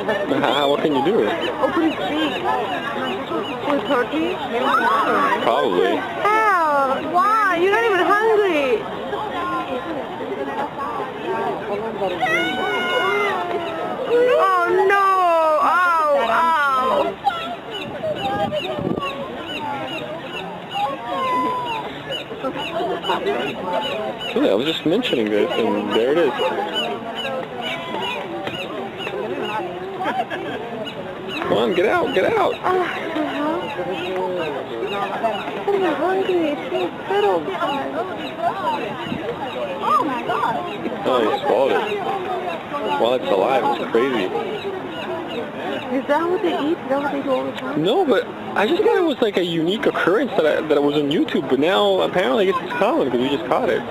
What can you do? Open his beak. With turkey? Probably. Hell, why? You're not even hungry. Oh no! Ow! Ow! Yeah, I was just mentioning this, and there it is. Come on, get out, get out! I'm hungry. It's so fiddled. Oh my god! Oh, he swallowed it. While it's alive, it's crazy. Is that what they eat? Is that what they do all the time? No, but I just thought it was like a unique occurrence that was on YouTube, but now apparently it's common because we just caught it.